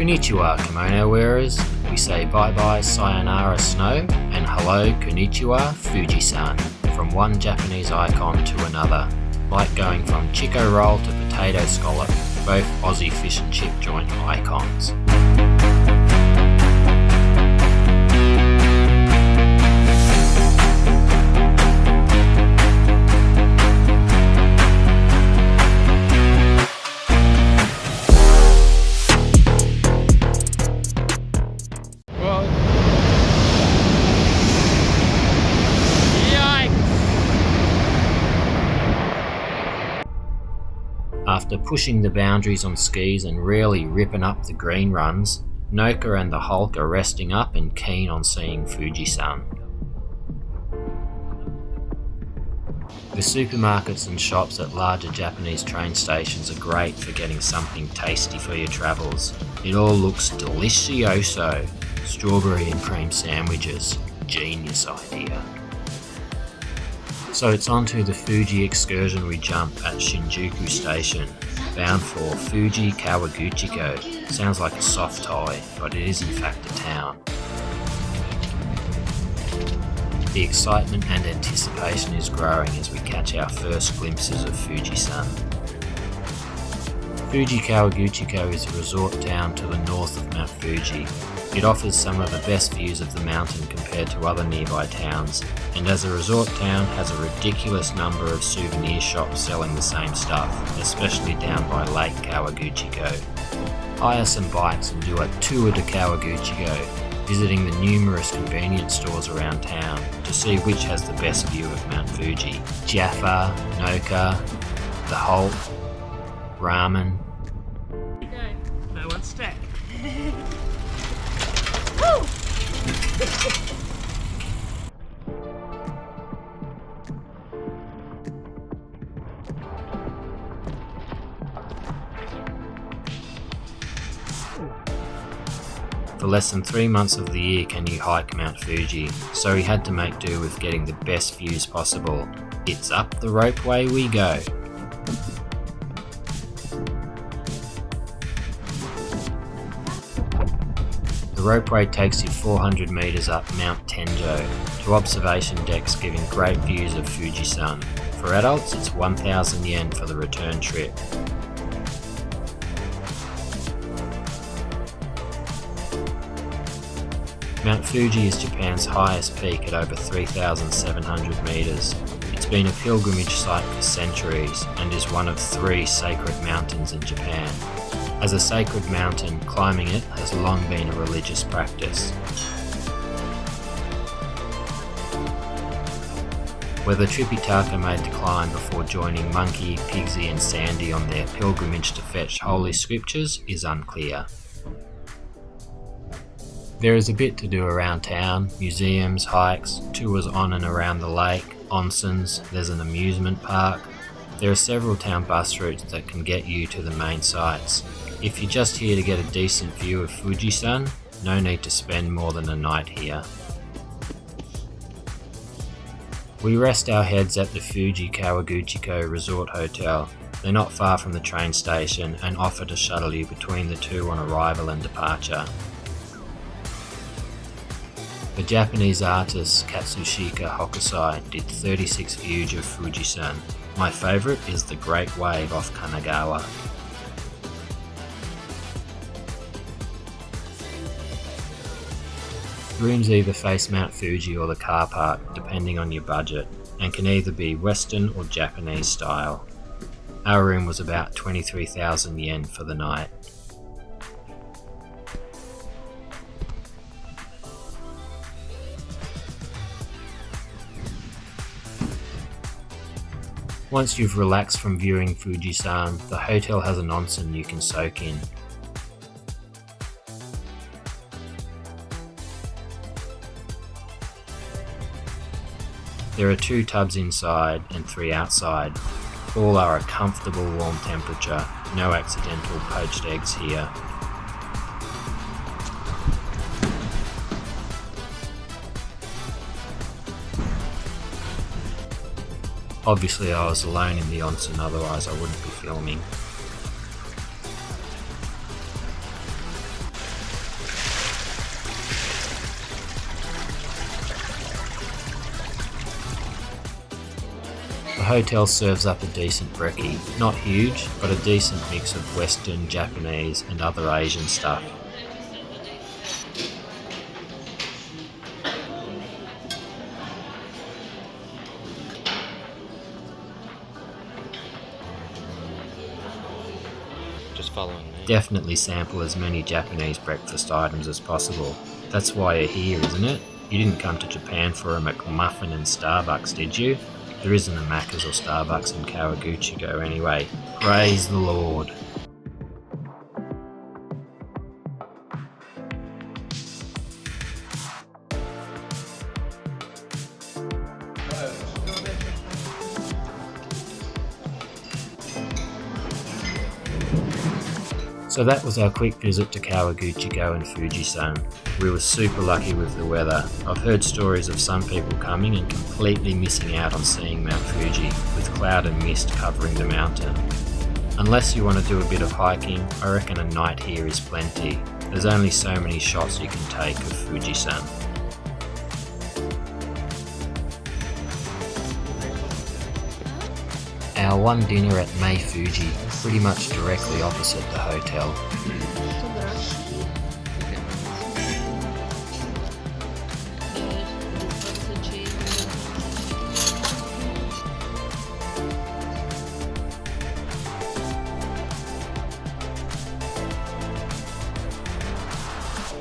Konnichiwa, kimono wearers. We say bye-bye, sayonara, snow, and hello, konnichiwa, Fuji-san, from one Japanese icon to another, like going from chiko roll to potato scallop, both Aussie fish and chip joint icons. After pushing the boundaries on skis and really ripping up the green runs, Noka and the Hulk are resting up and keen on seeing Fuji-san. The supermarkets and shops at larger Japanese train stations are great for getting something tasty for your travels. It all looks delicioso. Strawberry and cream sandwiches. Genius idea. So it's on to the Fuji excursionary jump at Shinjuku Station, bound for Fuji Kawaguchiko. Sounds like a soft toy, but it is in fact a town. The excitement and anticipation is growing as we catch our first glimpses of Fuji-san. Fuji Kawaguchiko is a resort town to the north of Mt Fuji. It offers some of the best views of the mountain compared to other nearby towns, and as a resort town has a ridiculous number of souvenir shops selling the same stuff, especially down by Lake Kawaguchiko. Hire some bikes and do a Tour de Kawaguchiko, visiting the numerous convenience stores around town to see which has the best view of Mt Fuji. Jaffa, Noka, the Hulk, ramen. Okay, no one stack. For less than 3 months of the year can you hike Mt Fuji, so we had to make do with getting the best views possible. It's up the ropeway we go. The ropeway takes you 400 metres up Mt Tenjo to observation decks giving great views of Fuji-san. For adults it's 1,000 yen for the return trip. Mt Fuji is Japan's highest peak at over 3,700 metres. It's been a pilgrimage site for centuries and is one of 3 sacred mountains in Japan. As a sacred mountain, climbing it has long been a religious practice. Whether Tripitaka made the climb before joining Monkey, Pigsy and Sandy on their pilgrimage to fetch holy scriptures is unclear. There is a bit to do around town: museums, hikes, tours on and around the lake, onsens, there's an amusement park. There are several town bus routes that can get you to the main sites. If you're just here to get a decent view of Fuji-san, no need to spend more than a night here. We rest our heads at the Fuji Kawaguchiko Resort Hotel. They're not far from the train station and offer to shuttle you between the two on arrival and departure. The Japanese artist Katsushika Hokusai did 36 views of Fuji-san. My favourite is the Great Wave off Kanagawa. Rooms either face Mt Fuji or the car park, depending on your budget, and can either be Western or Japanese style. Our room was about 23,000 yen for the night. Once you've relaxed from viewing Fuji-san, the hotel has an onsen you can soak in. There are 2 tubs inside and 3 outside. All are a comfortable warm temperature, no accidental poached eggs here. Obviously I was alone in the onsen, otherwise I wouldn't be filming. hotel serves up a decent brekkie. Not huge, but a decent mix of Western, Japanese and other Asian stuff. Just following me. Definitely sample as many Japanese breakfast items as possible. That's why you're here, isn't it? You didn't come to Japan for a McMuffin and Starbucks, did you? There isn't a Macca's or Starbucks in Kawaguchiko anyway. Praise the Lord. So that was our quick visit to Kawaguchiko and Fuji-san. We were super lucky with the weather. I've heard stories of some people coming and completely missing out on seeing Mt Fuji, with cloud and mist covering the mountain. Unless you want to do a bit of hiking, I reckon a night here is plenty. There's only so many shots you can take of Fuji-san. Our one dinner at Mt Fuji, pretty much directly opposite the hotel.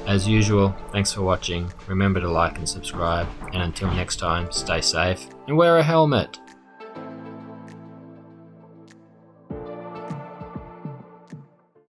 As usual, thanks for watching. Remember to like and subscribe, and until next time, stay safe and wear a helmet!